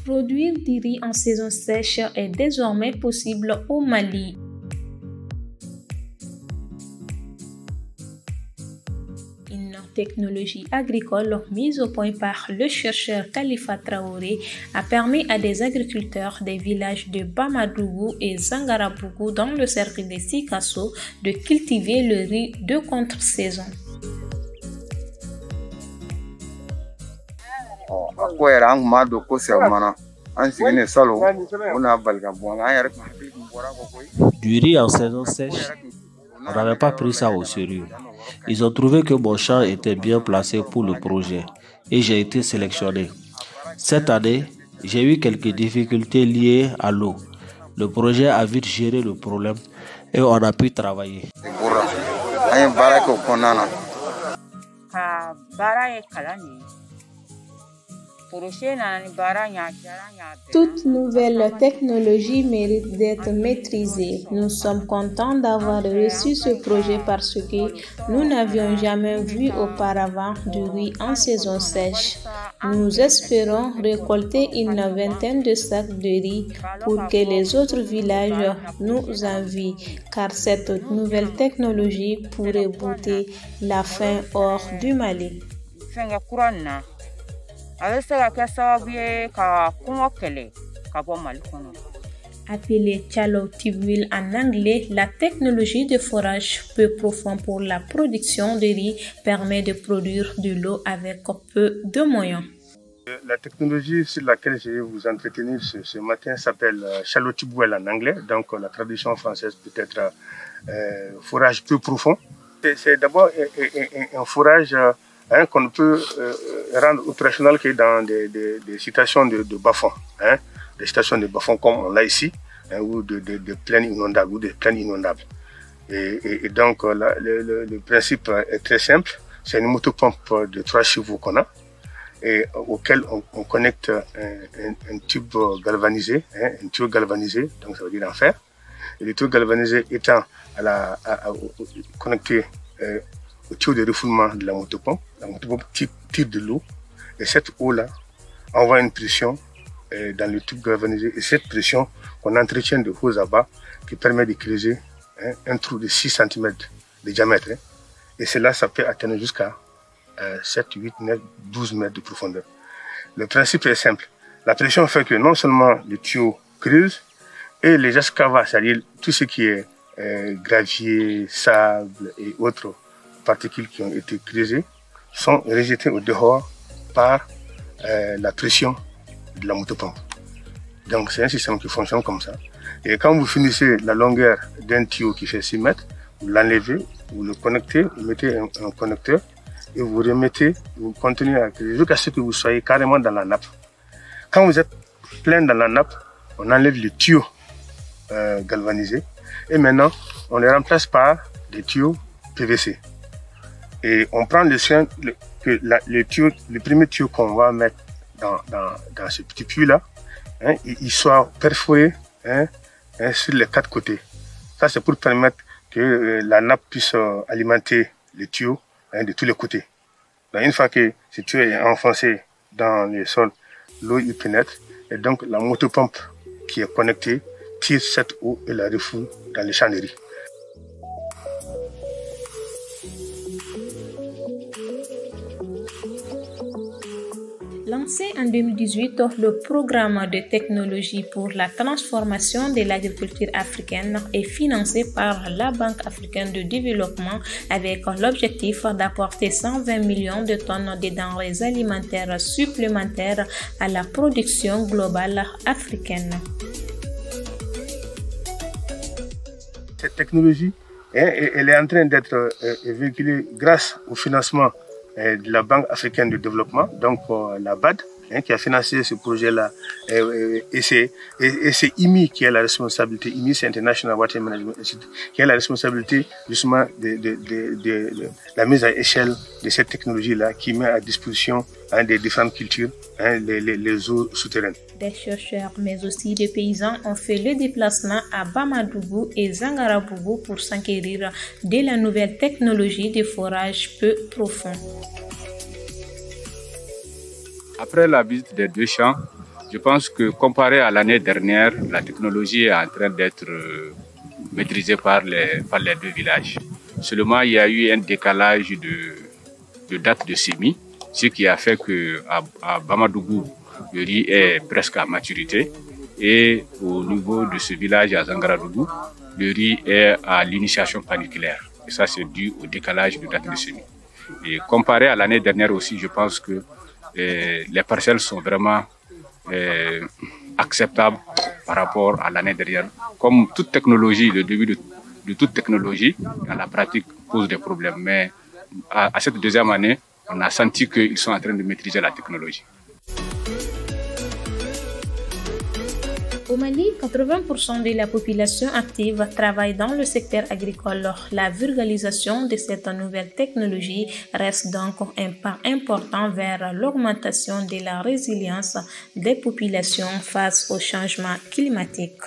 Produire du riz en saison sèche est désormais possible au Mali. Une technologie agricole mise au point par le chercheur Khalifa Traoré a permis à des agriculteurs des villages de Bamadougou et Zangarabougou dans le cercle de Sikasso de cultiver le riz de contre-saison. Du riz en saison sèche, on n'avait pas pris ça au sérieux. Ils ont trouvé que mon champ était bien placé pour le projet et j'ai été sélectionné. Cette année, j'ai eu quelques difficultés liées à l'eau. Le projet a vite géré le problème et on a pu travailler. Toute nouvelle technologie mérite d'être maîtrisée. Nous sommes contents d'avoir reçu ce projet parce que nous n'avions jamais vu auparavant du riz en saison sèche. Nous espérons récolter une vingtaine de sacs de riz pour que les autres villages nous envient, car cette nouvelle technologie pourrait bouter la faim hors du Mali. Appelée Shallow Tube Well en anglais, la technologie de forage peu profond pour la production de riz permet de produire de l'eau avec peu de moyens. La technologie sur laquelle je vais vous entretenir ce matin s'appelle Shallow Tube Well en anglais, donc la traduction française peut être forage peu profond. C'est d'abord un forage qu'on peut rendre opérationnel que dans des situations de bas-fond, des situations de bas-fond comme on l'a ici, ou de plaines inondables ou de plaines inondables. Et donc le principe est très simple, c'est une motopompe de 3 chevaux qu'on a, et auquel on connecte un tube galvanisé, un tuyau galvanisé, donc ça veut dire en fer. Et le tuyau galvanisé étant connecté au tuyau de refoulement de la motopompe tire de l'eau et cette eau-là envoie une pression dans le tube galvanisé et cette pression qu'on entretient de haut à bas qui permet de creuser un trou de 6 cm de diamètre et cela ça peut atteindre jusqu'à 7, 8, 9, 12 mètres de profondeur. Le principe est simple. La pression fait que non seulement le tuyau creuse et les excavations, c'est-à-dire tout ce qui est gravier, sable et autres particules qui ont été creusées sont rejetées au dehors par la pression de la motopompe. Donc c'est un système qui fonctionne comme ça. Et quand vous finissez la longueur d'un tuyau qui fait 6 mètres, vous l'enlevez, vous le connectez, vous mettez un connecteur et vous remettez, vous continuez à creuser jusqu'à ce que vous soyez carrément dans la nappe. Quand vous êtes plein dans la nappe, on enlève les tuyaux galvanisés et maintenant on les remplace par des tuyaux PVC. Et on prend le soin que le premier tuyau qu'on va mettre dans ce petit puits-là, il soit perforé sur les 4 côtés. Ça, c'est pour permettre que la nappe puisse alimenter les tuyaux de tous les côtés. Donc, une fois que ce tuyau est enfoncé dans le sol, l'eau y pénètre et donc la motopompe qui est connectée tire cette eau et la refoule dans les champs de riz. Lancé en 2018, le programme de technologie pour la transformation de l'agriculture africaine est financé par la Banque africaine de développement avec l'objectif d'apporter 120 millions de tonnes de denrées alimentaires supplémentaires à la production globale africaine. Cette technologie, elle est en train d'être véhiculée grâce au financement de la Banque africaine de développement, donc la BAD, qui a financé ce projet-là, et c'est IMI qui a la responsabilité, IMI c'est International Water Management Institute, qui a la responsabilité justement de la mise à échelle de cette technologie-là, qui met à disposition des différentes cultures les eaux souterraines. Des chercheurs, mais aussi des paysans ont fait le déplacement à Bamadougou et Zangarabougou pour s'enquérir de la nouvelle technologie de forage peu profond. Après la visite des 2 champs, Je pense que comparé à l'année dernière, la technologie est en train d'être maîtrisée par les deux villages. Seulement, il y a eu un décalage de date de semis, ce qui a fait que à Bamadougou, le riz est presque à maturité. Et au niveau de ce village à Zangaradougou, le riz est à l'initiation paniculaire. Et ça, c'est dû au décalage de date de semis. Et comparé à l'année dernière aussi, je pense que les parcelles sont vraiment acceptables par rapport à l'année dernière. Comme toute technologie, le début de toute technologie, dans la pratique, pose des problèmes. Mais à cette deuxième année, on a senti qu'ils sont en train de maîtriser la technologie. Au Mali, 80% de la population active travaille dans le secteur agricole. La vulgarisation de cette nouvelle technologie reste donc un pas important vers l'augmentation de la résilience des populations face au changement climatique.